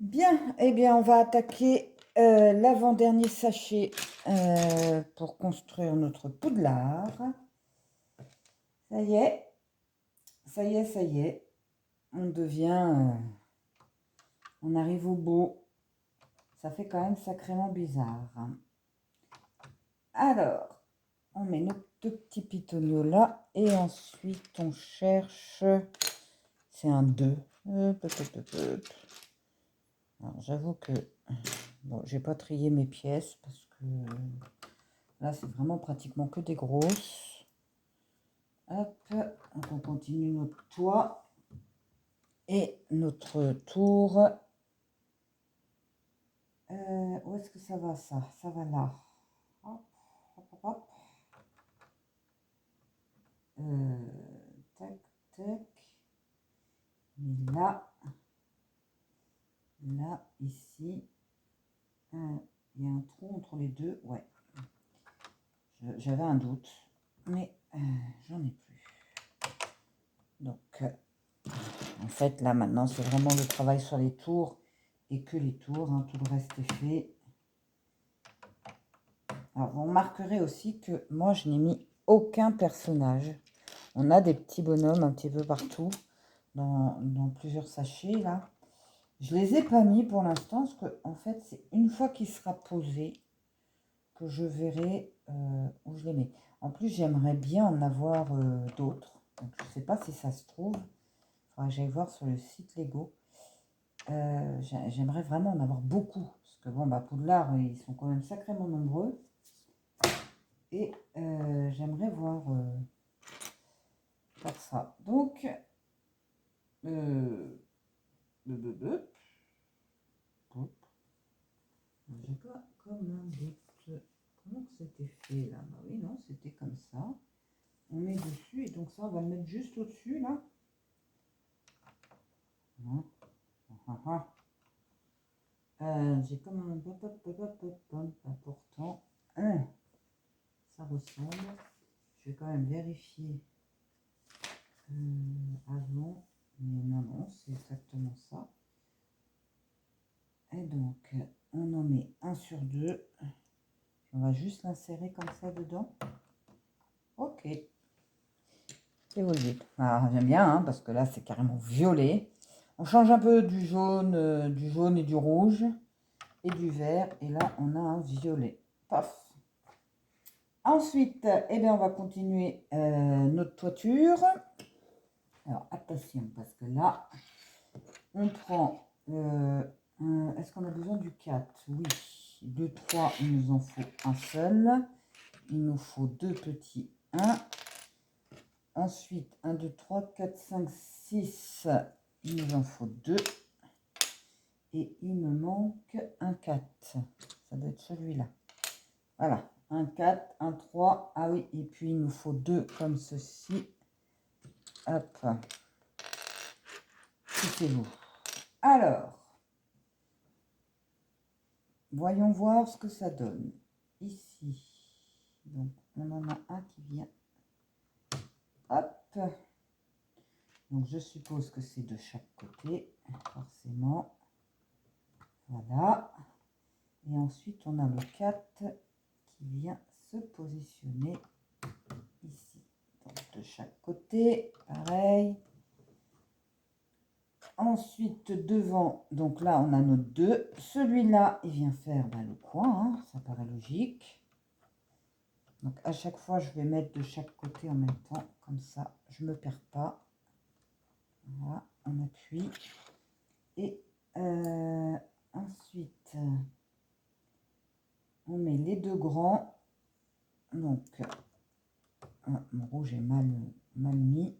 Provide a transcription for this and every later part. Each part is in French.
Bien, eh bien, on va attaquer l'avant-dernier sachet pour construire notre poudlard. Ça y est, ça y est, ça y est. On devient... on arrive au bout. Ça fait quand même sacrément bizarre. Alors, on met nos deux petits pitonios là. Et ensuite, on cherche... C'est un 2. Alors, j'avoue que... Bon, j'ai pas trié mes pièces parce que... Là, c'est vraiment pratiquement que des grosses. Hop, donc on continue notre toit et notre tour. Où est-ce que ça va, ça? Ça va là. Hop, hop, hop, hop. Tac, tac. Et là, ici. Il y a un trou entre les deux. Ouais. J'avais un doute, mais j'en ai plus. Donc, en fait, là, maintenant, c'est vraiment le travail sur les tours et que les tours. Hein, tout le reste est fait. Alors, vous remarquerez aussi que moi, je n'ai mis aucun personnage. On a des petits bonhommes un petit peu partout, dans plusieurs sachets, là. Je les ai pas mis pour l'instant, parce que, en fait, c'est une fois qu'il sera posé que je verrai où je les mets. En plus, j'aimerais bien en avoir d'autres. Donc, je ne sais pas si ça se trouve. Il faudra que j'aille voir sur le site Lego. J'aimerais vraiment en avoir beaucoup. Parce que, bon, Poudlard, ils sont quand même sacrément nombreux. Et j'aimerais voir faire ça. Donc, j'ai pas comme un doute. Comment que c'était fait là? Bah oui, non, c'était comme ça. On met dessus et donc ça, on va le mettre juste au-dessus là. Hein. J'ai comme un pourtant. Ça ressemble. Je vais quand même vérifier avant. Mais non, non, c'est exactement ça. Et donc, on en met un sur deux. On va juste l'insérer comme ça dedans. Ok. Et vous le dites. Alors, j'aime bien, hein, parce que là, c'est carrément violet. On change un peu du jaune et du rouge et du vert. Et là, on a un violet. Paf. Ensuite, eh bien, on va continuer notre toiture. Alors, attention, parce que là, on prend... est-ce qu'on a besoin du 4? Oui. 2, 3, il nous en faut un seul. Il nous faut deux petits 1. Ensuite, 1, 2, 3, 4, 5, 6. Il nous en faut 2. Et il me manque un 4. Ça doit être celui-là. Voilà. Un 4, un 3. Ah oui, et puis il nous faut 2 comme ceci. Hop. C'est vous. Alors, voyons voir ce que ça donne. Ici. Donc, on en a un qui vient. Hop. Donc, je suppose que c'est de chaque côté, forcément. Voilà. Et ensuite, on a le 4 qui vient se positionner ici. Donc, de chaque côté, pareil. Ensuite, devant, donc là, on a notre 2. Celui-là, il vient faire le coin, hein, ça paraît logique. Donc, à chaque fois, je vais mettre de chaque côté en même temps. Comme ça, je ne me perds pas. Voilà, on appuie. Et ensuite, on met les deux grands. Donc, mon rouge est mal mis.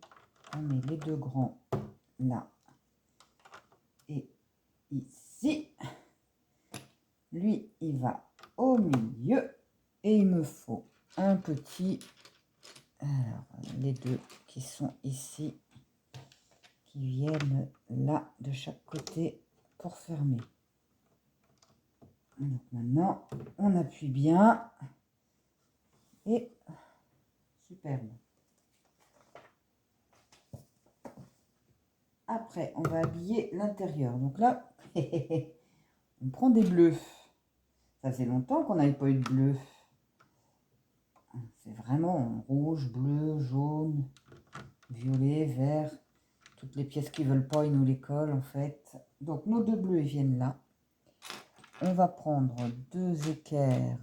On met les deux grands là et ici. Lui, il va au milieu. Et il me faut un petit. Alors, les deux qui sont ici, qui viennent là de chaque côté pour fermer. Donc maintenant, on appuie bien. Et superbe. Après, on va habiller l'intérieur. Donc là, On prend des bleus. Ça fait longtemps qu'on n'avait pas eu de bleu. C'est vraiment rouge, bleu, jaune, violet, vert. Toutes les pièces qui ne veulent pas, ils nous les collent en fait. Donc nos deux bleus, ils viennent là. On va prendre deux équerres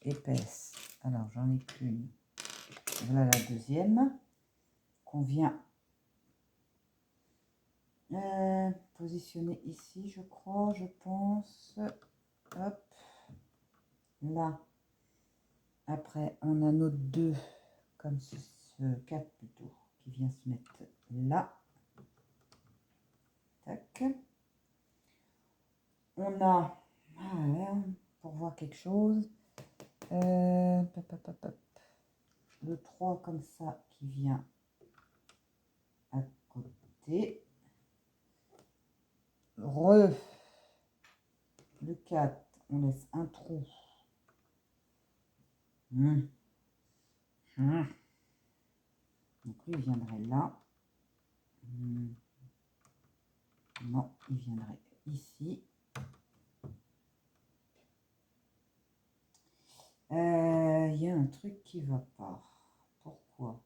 épaisses. Alors j'en ai qu'une. Voilà la deuxième. Qu'on vient positionner ici, je crois, je pense. Hop. Là. Après, on a nos deux, comme ce 4 plutôt, qui vient se mettre là. Tac. On a, pour voir quelque chose, le 3 comme ça qui vient à côté. Le 4, on laisse un trou. Donc lui, il viendrait là. Non, il viendrait ici. Il y a un truc qui va pas. Pourquoi?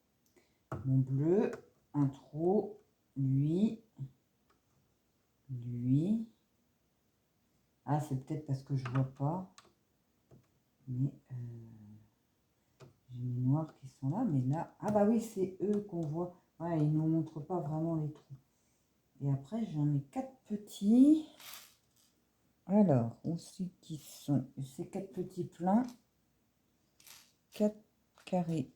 Mon bleu, un trou, lui. Ah, c'est peut-être parce que je vois pas. Mais j'ai mes noirs qui sont là, mais là... Ah bah oui, c'est eux qu'on voit. Ouais, ils ne nous montrent pas vraiment les trous. Et après, j'en ai 4 petits. Alors, aussi qui sont ces 4 petits pleins. 4 carrés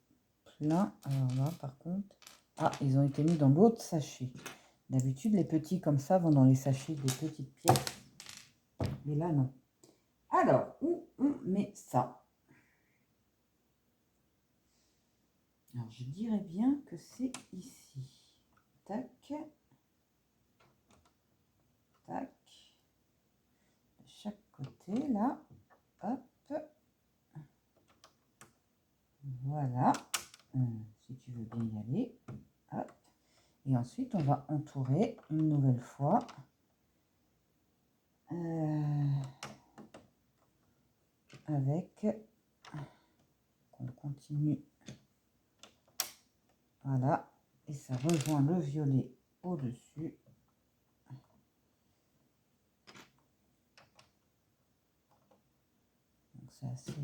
pleins. Alors là, par contre... Ah, ils ont été mis dans l'autre sachet. D'habitude, les petits comme ça vont dans les sachets des petites pièces. Mais là, non. Alors, où on met ça? Alors, je dirais bien que c'est ici. Tac. Tac. De chaque côté, là. Hop. Voilà. Si tu veux bien y aller. Hop. Et ensuite, on va entourer une nouvelle fois. Avec... On continue. Voilà. Et ça rejoint le violet au-dessus. C'est assez... Je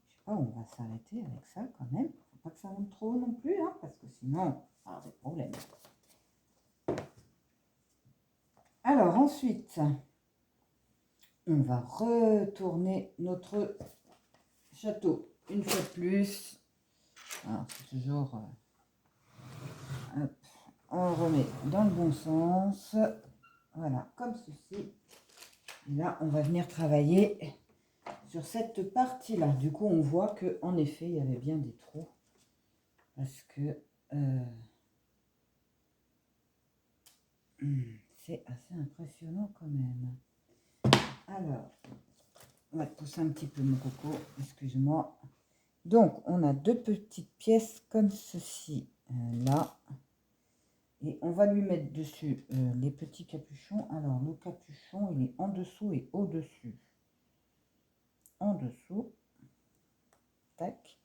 sais pas où on va s'arrêter avec ça quand même. Faut pas que ça monte trop non plus, hein, parce que sinon, ça a des problèmes. Alors ensuite, on va retourner notre château une fois de plus. Alors c'est toujours... hop, on remet dans le bon sens. Voilà, comme ceci. Et là, on va venir travailler sur cette partie-là. Du coup, on voit que en effet, il y avait bien des trous. Parce que c'est assez impressionnant quand même. Alors, on va pousser un petit peu mon coco, excuse-moi. Donc, on a deux petites pièces comme ceci, là. Et on va lui mettre dessus les petits capuchons. Alors, le capuchon, il est en dessous et au-dessus. En dessous. Tac.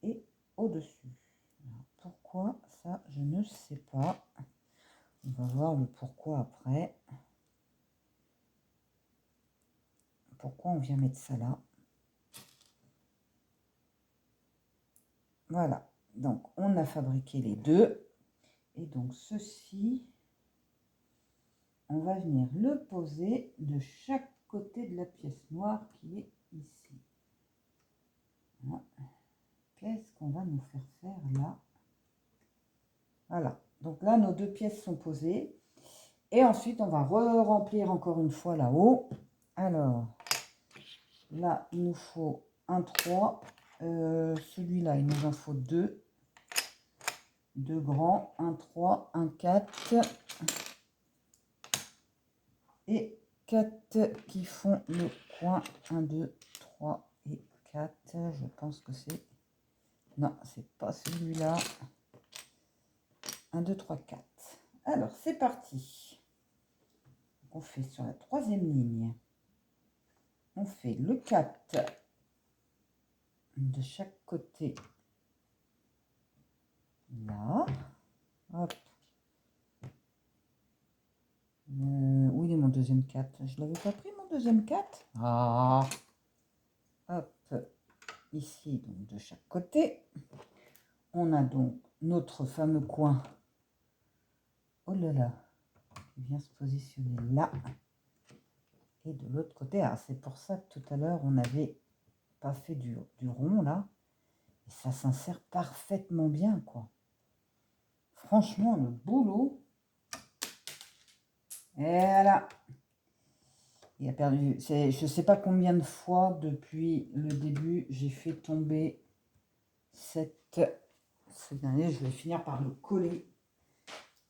Et au-dessus. Pourquoi ça, je ne sais pas. On va voir le pourquoi après. Pourquoi on vient mettre ça là. Voilà. Donc, on a fabriqué les deux. Et donc, ceci, on va venir le poser de chaque côté de la pièce noire qui est ici. Voilà. Qu'est-ce qu'on va nous faire là? Voilà. Donc là, nos deux pièces sont posées. Et ensuite, on va remplir encore une fois là-haut. Alors, là, il nous faut un 3. Celui-là, il nous en faut deux. Deux grands, un 3, un 4. Et 4 qui font le coin. 1, 2, 3 et 4. Je pense que c'est... Non, c'est pas celui-là. 1, 2, 3, 4. Alors, c'est parti. on fait sur la 3e ligne, on fait le 4 de chaque côté, là, hop. Où il est mon deuxième 4? Je l'avais pas pris mon deuxième 4? Ah, hop, ici, donc de chaque côté. On a donc notre fameux coin, oh là là, qui vient se positionner là. Et de l'autre côté, ah, c'est pour ça que tout à l'heure, on n'avait pas fait du rond là. Et ça s'insère parfaitement bien, quoi. Franchement, le boulot. Et voilà. Il a perdu. Je ne sais pas combien de fois depuis le début, j'ai fait tomber ce dernier. Je vais finir par le coller.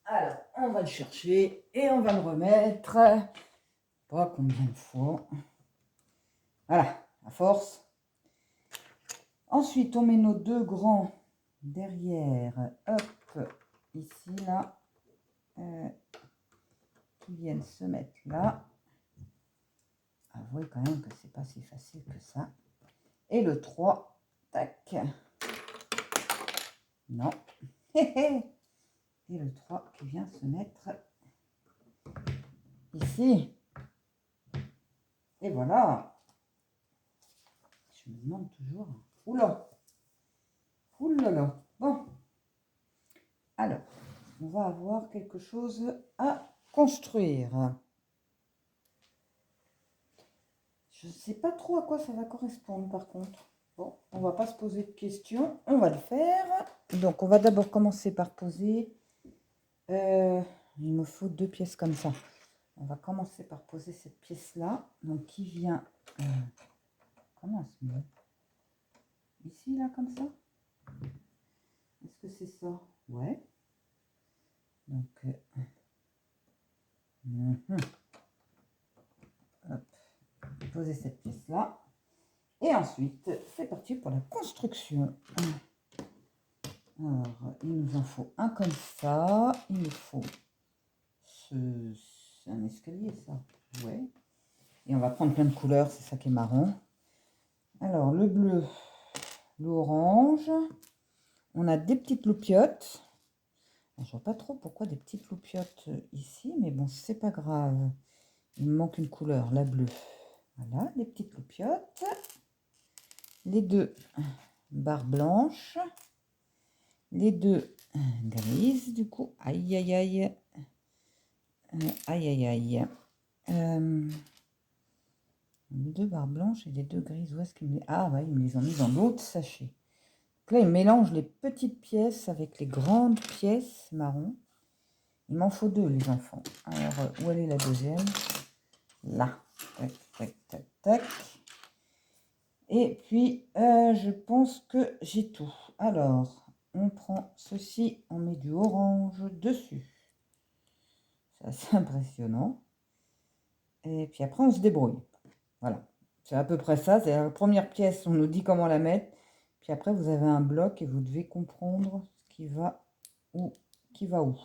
Alors, on va le chercher et on va le remettre. Pas combien de fois. Voilà, à force. Ensuite, on met nos deux grands derrière. Hop, ici, là. Qui viennent se mettre là. Avouez quand même que c'est pas si facile que ça. Et le 3, tac. Non. Et le 3 qui vient se mettre ici. Et voilà. Je me demande toujours. Oula. Oulala. Bon. Alors, on va avoir quelque chose à construire. Je ne sais pas trop à quoi ça va correspondre par contre. Bon, on va pas se poser de questions, on va le faire. Donc, on va d'abord commencer par poser. Il me faut 2 pièces comme ça. On va commencer par poser cette pièce-là. Donc, qui vient... comment elle se met? Ici, là, comme ça? Est-ce que c'est ça? Ouais. Donc... hop. Poser cette pièce-là. Et ensuite, c'est parti pour la construction. Alors, il nous en faut un comme ça. Il nous faut c'est un escalier, ça. Ouais. Et on va prendre plein de couleurs, c'est ça qui est marrant. Alors, le bleu, l'orange. On a des petites loupiottes. Je vois pas trop pourquoi des petites loupiottes ici, mais bon, c'est pas grave. Il me manque une couleur, la bleue. Voilà, des petites loupiottes. Les 2 barres blanches. Les 2 grises, du coup. Aïe, aïe, aïe. Aïe, aïe, aïe. Les 2 barres blanches et les 2 grises. Où est-ce qu'ils me les... Ah, ouais, ils me les ont mis dans l'autre sachet. Donc là, ils mélangent les petites pièces avec les grandes pièces marron. Il m'en faut 2, les enfants. Alors, où elle est la deuxième? Là. Tac, tac, tac, tac. Et puis, je pense que j'ai tout. Alors, on prend ceci, on met du orange dessus. C'est assez impressionnant. Et puis après, on se débrouille. Voilà. C'est à peu près ça. C'est la première pièce, on nous dit comment la mettre. Puis après, vous avez un bloc et vous devez comprendre ce qui va où. Qui va où.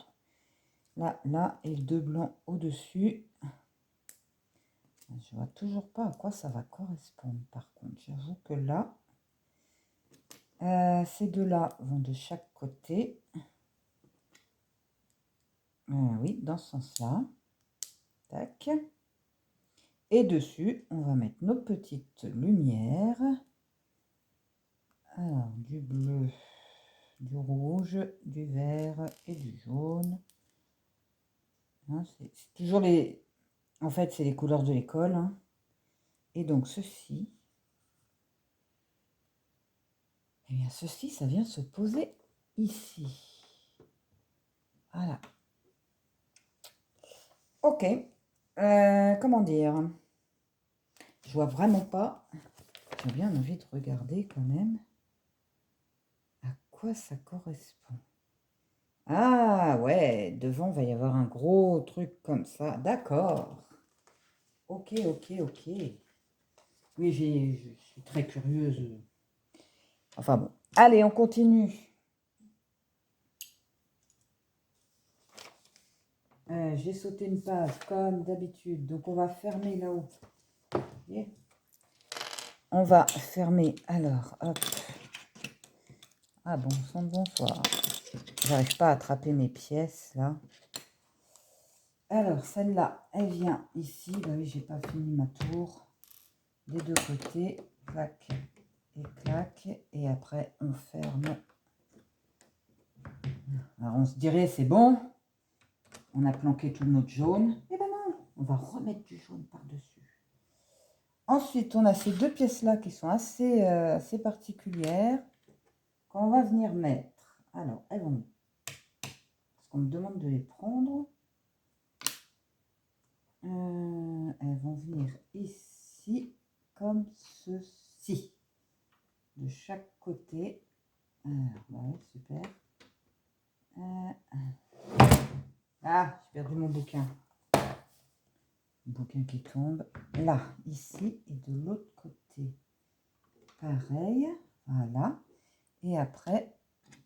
Là, là, et 2 blancs au-dessus. Je vois toujours pas à quoi ça va correspondre. Par contre, j'avoue que là, ces 2-là vont de chaque côté. Oui, dans ce sens-là. Tac. Et dessus, on va mettre nos petites lumières. Alors, du bleu, du rouge, du vert et du jaune. Hein, c'est toujours les... En fait, c'est les couleurs de l'école. Hein. Et donc, ceci... Eh bien, ceci, ça vient se poser ici. Voilà. Ok. Comment dire? Je vois vraiment pas. J'ai bien envie de regarder quand même à quoi ça correspond. Ah ouais, devant, il va y avoir un gros truc comme ça. D'accord. Ok, ok, ok. Oui, je suis très curieuse. Enfin bon. Allez, on continue. J'ai sauté une page comme d'habitude. Donc, on va fermer là-haut. On va fermer. Alors, hop. Ah bon sang de bonsoir. J'arrive pas à attraper mes pièces là. Alors, celle-là, elle vient ici. Bah oui, j'ai pas fini ma tour. Des deux côtés. Clac et clac. Et après, on ferme. Alors, on se dirait, c'est bon. On a planqué tout notre jaune. Eh ben non, on va remettre du jaune par-dessus. Ensuite, on a ces deux pièces-là qui sont assez particulières. Qu'on va venir mettre. Alors, elles vont... Parce qu'on me demande de les prendre. Elles vont venir ici, comme ceci. De chaque côté. Ouais, super. Ah, j'ai perdu mon bouquin. Le bouquin qui tombe. Là, ici, et de l'autre côté. Pareil, voilà. Et après,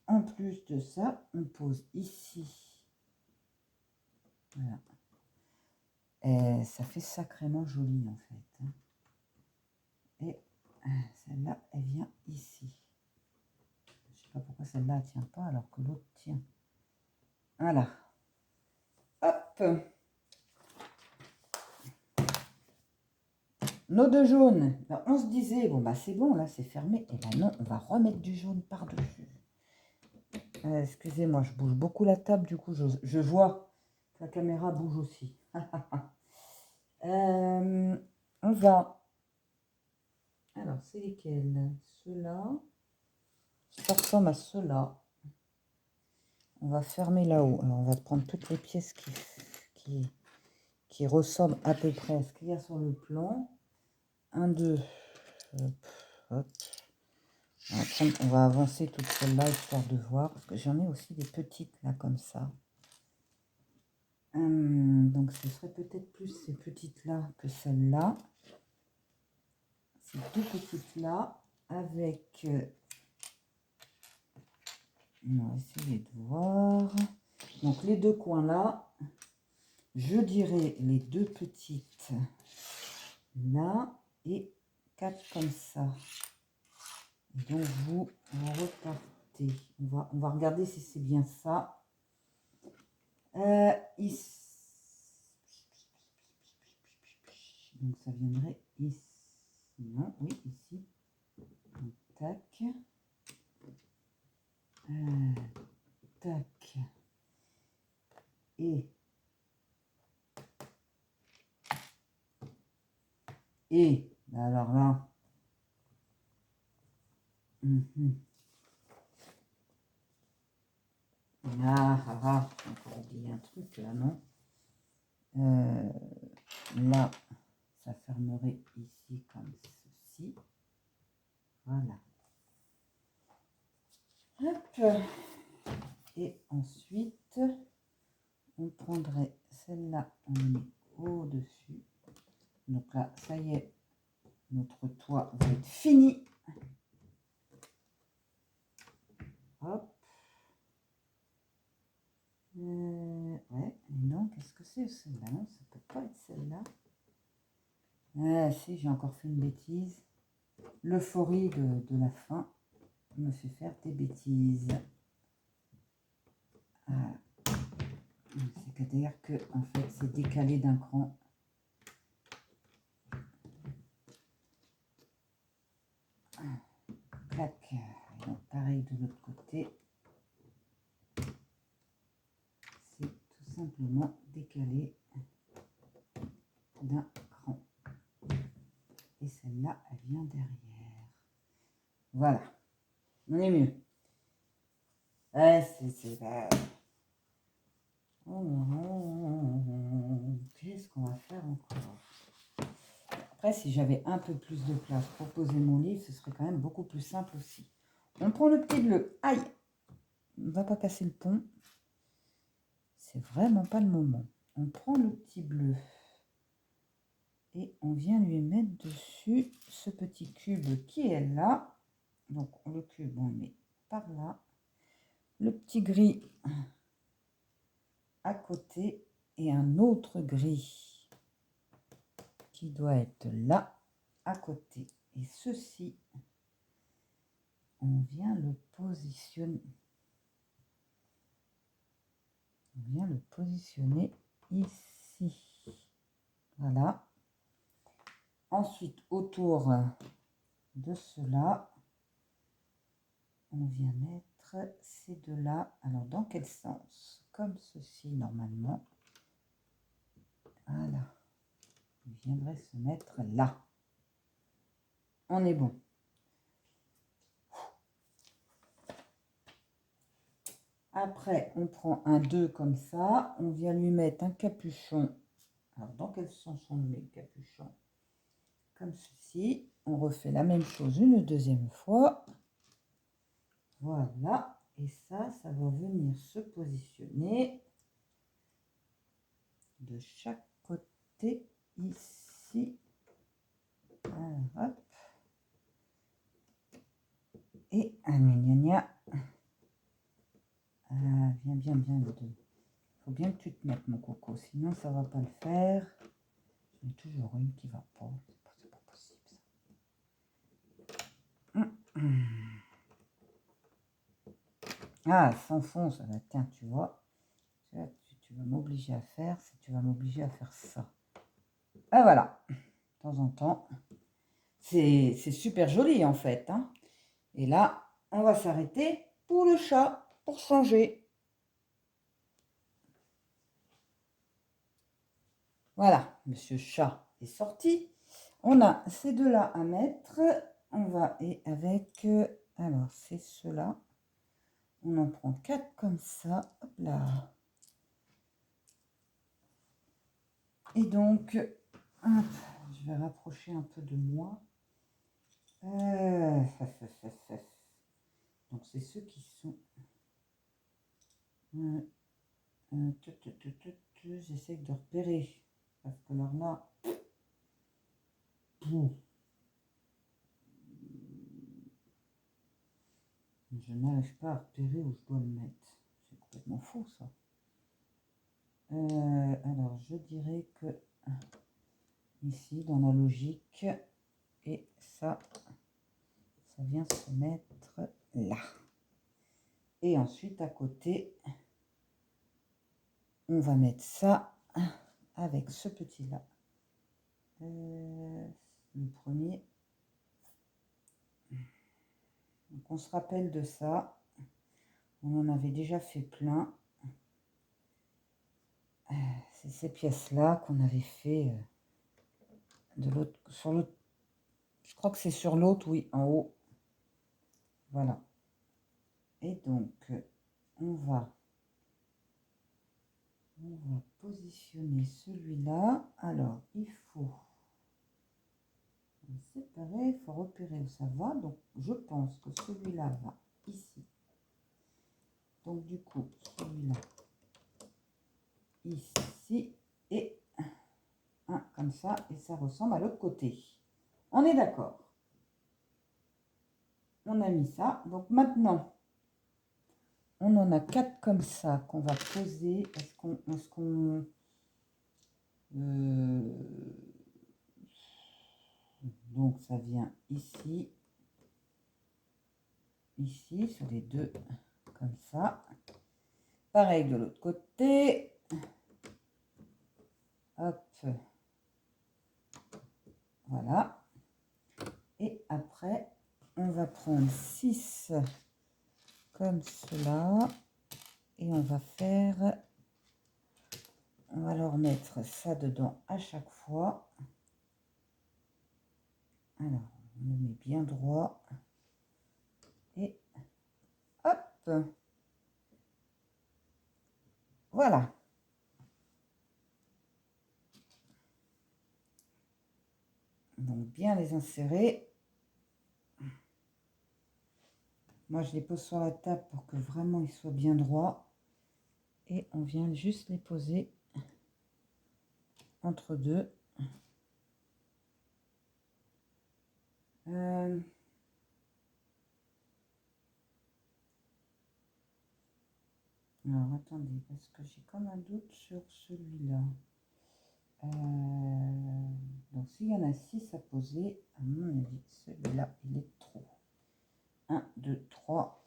en plus de ça, on pose ici. Voilà. Et ça fait sacrément joli, en fait. Et celle-là, elle vient ici. Je sais pas pourquoi celle-là, elle tient pas, alors que l'autre tient. Voilà. Hop. Nos deux jaunes. Ben, on se disait, bon, bah c'est bon, là, c'est fermé. Et ben non, on va remettre du jaune par-dessus. Excusez-moi, je bouge beaucoup la table, du coup, je vois que la caméra bouge aussi. On va... Alors, c'est lesquels? Ceux-là. Ça ressemble à ceux-là. On va fermer là-haut. Alors, on va prendre toutes les pièces qui ressemblent à peu près à ce qu'il y a sur le plan. 1, 2. Hop, hop. On va avancer toutes celles-là, histoire de voir. Parce que j'en ai aussi des petites, là, comme ça. Donc, ce serait peut-être plus ces petites-là que celles-là. Ces deux petites-là, avec... on va essayer de voir. Donc, les deux coins-là, je dirais les deux petites là et 4 comme ça. Donc, vous repartez. On va regarder si c'est bien ça. Ici. Donc, ça viendrait ici. Non, oui, ici. Donc, tac. Tac. Et alors là. Ah, j'ai encore oublié un truc là, non? Là, ça fermerait ici comme ceci. Voilà. Hop. Et ensuite, on prendrait celle-là, on le met au-dessus. Donc là, ça y est, notre toit va être fini. Hop. Ouais, non, qu'est-ce que c'est celle-là? Non, ça peut pas être celle-là. Ah si, j'ai encore fait une bêtise. L'euphorie de la fin me fait faire des bêtises. C'est-à-dire que en fait c'est décalé d'un cran. Clac. Donc, pareil de l'autre côté. C'est tout simplement décalé d'un cran. Et celle-là, elle vient derrière. Voilà. On est mieux. Qu'est-ce qu'on va faire encore? Après, si j'avais un peu plus de place pour poser mon livre, ce serait quand même beaucoup plus simple aussi. On prend le petit bleu. Aïe! On ne va pas casser le pont. C'est vraiment pas le moment. On prend le petit bleu. Et on vient lui mettre dessus ce petit cube qui est là. Donc, le cube, on le met par là. Le petit gris à côté. et un autre gris qui doit être là à côté. Et ceci, on vient le positionner. On vient le positionner ici. Voilà. Ensuite, autour de cela, on vient mettre ces deux-là. Alors, dans quel sens? Comme ceci, normalement. Voilà. Il viendrait se mettre là. On est bon. Après, on prend un 2 comme ça. On vient lui mettre un capuchon. Alors, dans quel sens on met le capuchon? Comme ceci. On refait la même chose une deuxième fois. Voilà. Et ça va venir se positionner de chaque côté ici. Alors, hop. Et un gna. Viens bien le deux. Faut bien que tu te mettes, mon coco, sinon ça va pas le faire. Il y a toujours une qui va pas. C'est pas possible ça. Ah, sans fond, ça va. Tiens, tu vois. Tu vas m'obliger à faire, tu vas m'obliger à faire ça. Ah voilà. De temps en temps. C'est super joli en fait. Hein. Et là, on va s'arrêter pour le chat, pour changer. Voilà, monsieur chat est sorti. On a ces deux-là à mettre. On va, et avec, alors c'est cela. On en prend 4 comme ça. Hop là. Et donc, hop, je vais rapprocher un peu de moi. Donc c'est ceux qui sont... J'essaie de repérer. Parce que alors là... Je n'arrive pas à repérer où je dois le mettre. C'est complètement fou ça. Alors je dirais que ici dans la logique, et ça vient se mettre là. Et ensuite à côté, on va mettre ça avec ce petit là. Le premier. Donc on se rappelle de ça. On en avait déjà fait plein. C'est ces pièces-là qu'on avait fait de l'autre, sur l'autre. Je crois que c'est sur l'autre, oui, en haut. Voilà. Et donc, on va positionner celui-là. Alors, il faut séparer, il faut repérer où ça va. Donc, je pense que celui-là va ici. Donc, du coup, celui-là ici et un comme ça. Et ça ressemble à l'autre côté. On est d'accord. On a mis ça. Donc, maintenant, on en a 4 comme ça qu'on va poser. Est-ce qu'on donc ça vient ici, ici sur les deux comme ça. Pareil de l'autre côté. Hop. Voilà. Et après, on va prendre 6 comme cela. Et on va faire... On va leur mettre ça dedans à chaque fois. Alors, on le met bien droit. Et hop. Voilà. Donc, bien les insérer. Moi, je les pose sur la table pour que vraiment ils soient bien droits. Et on vient juste les poser entre deux. Alors, attendez, parce que j'ai comme un doute sur celui-là. Donc, s'il y en a 6 à poser, à mon avis, celui-là, il est trop. 1, 2, 3,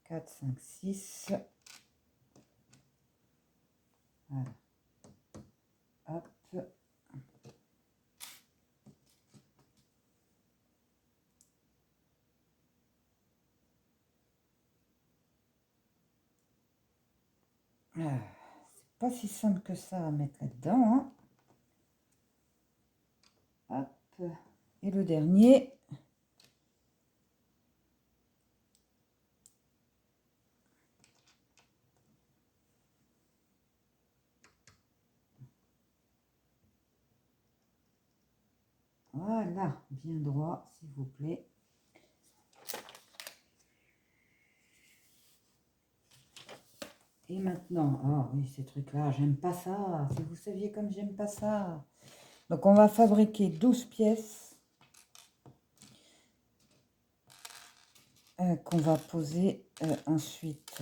4, 5, 6. Voilà. Hop. C'est pas si simple que ça à mettre là-dedans. Hein. Hop. Et le dernier. Voilà, bien droit, s'il vous plaît. Et maintenant, oh oui, ces trucs-là, j'aime pas ça. Si vous saviez comme j'aime pas ça. Donc, on va fabriquer 12 pièces qu'on va poser ensuite.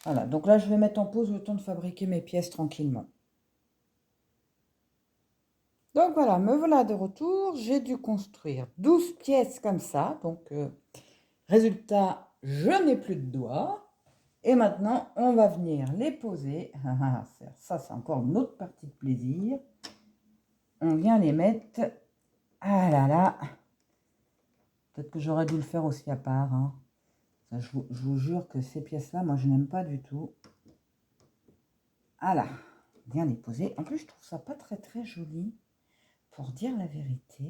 Voilà, donc là, je vais mettre en pause le temps de fabriquer mes pièces tranquillement. Donc voilà, me voilà de retour. J'ai dû construire 12 pièces comme ça. Donc, résultat, je n'ai plus de doigts. Et maintenant, on va venir les poser. Ça, c'est encore une autre partie de plaisir. On vient les mettre. Ah là là. Peut-être que j'aurais dû le faire aussi à part. Hein. Ça, je vous jure que ces pièces-là, moi, je n'aime pas du tout. Voilà. Bien les poser. En plus, je trouve ça pas très très joli. Pour dire la vérité.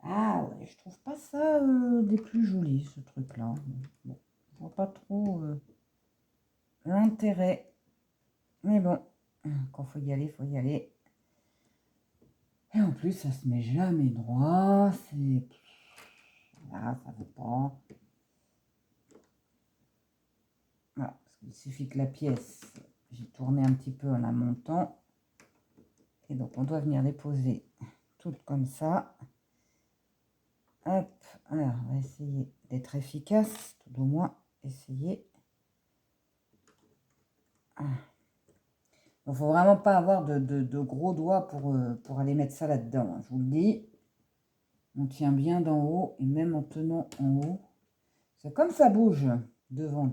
Ah ouais, je trouve pas ça des plus jolis, ce truc-là. Bon, je vois pas trop l'intérêt. Mais bon, quand faut y aller, faut y aller. Et en plus, ça se met jamais droit. C'est... Voilà, ça vaut pas. Voilà, parce qu'il suffit que la pièce, j'ai tourné un petit peu en la montant. Et donc, on doit venir les poser toutes comme ça. Hop, alors, on va essayer d'être efficace, tout au moins, essayer. Il ne faut vraiment pas avoir de gros doigts pour aller mettre ça là-dedans. Hein, je vous le dis. On tient bien d'en haut et même en tenant en haut. C'est comme ça bouge devant.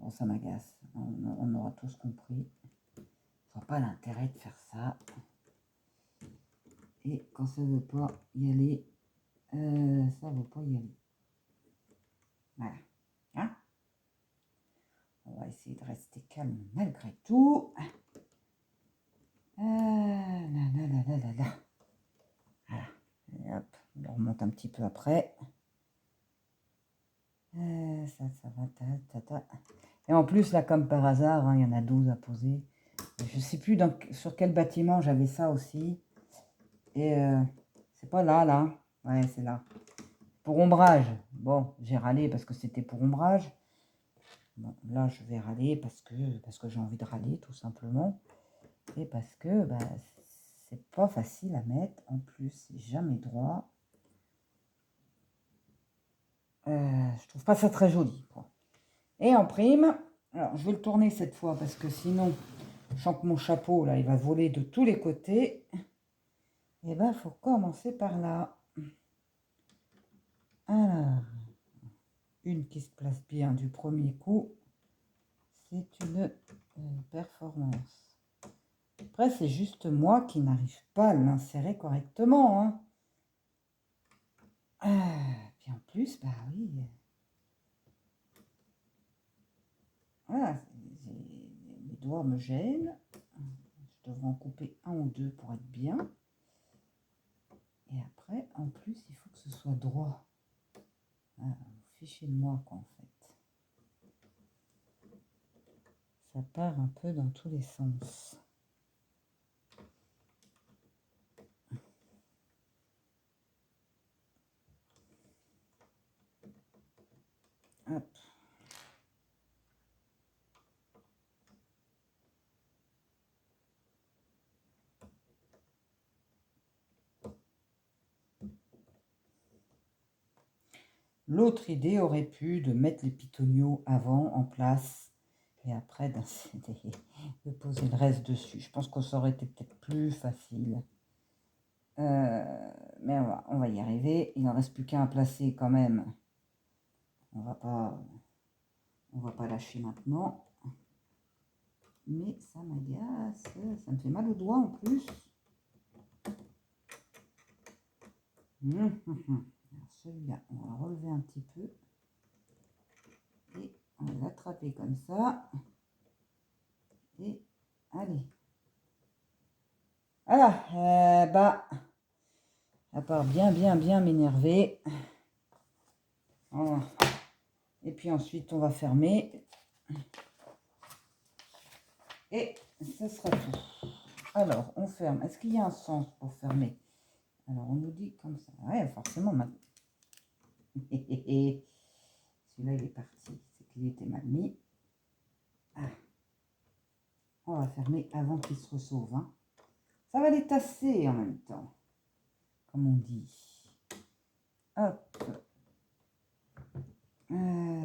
Bon, ça m'agace. On aura tous compris. Je vois pas l'intérêt de faire ça. Et quand ça ne veut pas y aller, ça ne veut pas y aller. Voilà. Hein, on va essayer de rester calme malgré tout. Là. Voilà. Et hop, on remonte un petit peu après. Ça va. Et en plus, là, comme par hasard, hein, il y en a 12 à poser. Je ne sais plus sur quel bâtiment j'avais ça aussi. Et c'est pas là. Ouais, c'est là. Pour ombrage. Bon, j'ai râlé parce que c'était pour ombrage. Bon, là, je vais râler parce que j'ai envie de râler, tout simplement. Et parce que bah, c'est pas facile à mettre. En plus, c'est jamais droit. Je trouve pas ça très joli, quoi. Et en prime, alors je vais le tourner cette fois parce que sinon, je sens que mon chapeau, là, il va voler de tous les côtés. Et ben, il faut commencer par là. Alors, une qui se place bien du premier coup. C'est une performance. Après, c'est juste moi qui n'arrive pas à l'insérer correctement. Hein. Puis en plus, bah oui. Voilà, les doigts me gênent. Je devrais en couper un ou deux pour être bien. Et après, en plus, il faut que ce soit droit. Fichez de moi, quoi, en fait. Ça part un peu dans tous les sens. Hop. L'autre idée aurait pu de mettre les pitonios avant en place et après de poser le reste dessus. Je pense que ça aurait été peut-être plus facile. Mais on va y arriver. Il n'en reste plus qu'un à placer quand même. On va pas lâcher maintenant. Mais ça m'agace. Ça me fait mal aux doigts en plus. Celui-là, on va relever un petit peu. Et on va l'attraper comme ça. Et allez. Voilà. À part bien m'énerver. Voilà. Et puis ensuite, on va fermer. Et ce sera tout. Alors, on ferme. Est-ce qu'il y a un sens pour fermer? Alors, on nous dit comme ça. Ouais, forcément, maintenant. Celui-là, il est parti. C'est qu'il était mal mis. Ah. On va fermer avant qu'il se ressauve. Hein. Ça va les tasser en même temps. Comme on dit. Hop.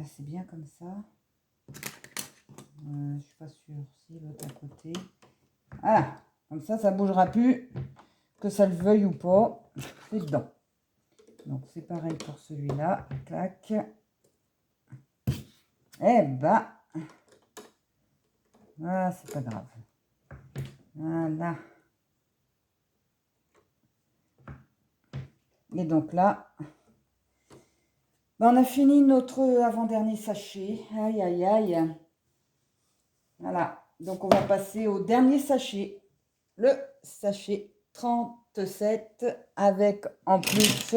C'est bien comme ça. Je suis pas sûre. Si, l'autre à côté. Voilà. Comme ça ne bougera plus. Que ça le veuille ou pas. C'est dedans. Donc, c'est pareil pour celui-là. Clac. Eh ben. Ah, c'est pas grave. Voilà. Et donc là, on a fini notre avant-dernier sachet. Aïe, aïe, aïe. Voilà. Donc, on va passer au dernier sachet. Le sachet 37 avec en plus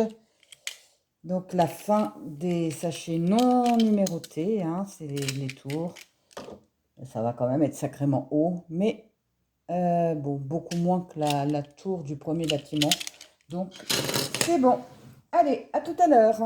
donc la fin des sachets non numérotés. Hein, c'est les tours. Ça va quand même être sacrément haut. Mais bon, beaucoup moins que la tour du premier bâtiment. Donc, c'est bon. Allez, à tout à l'heure.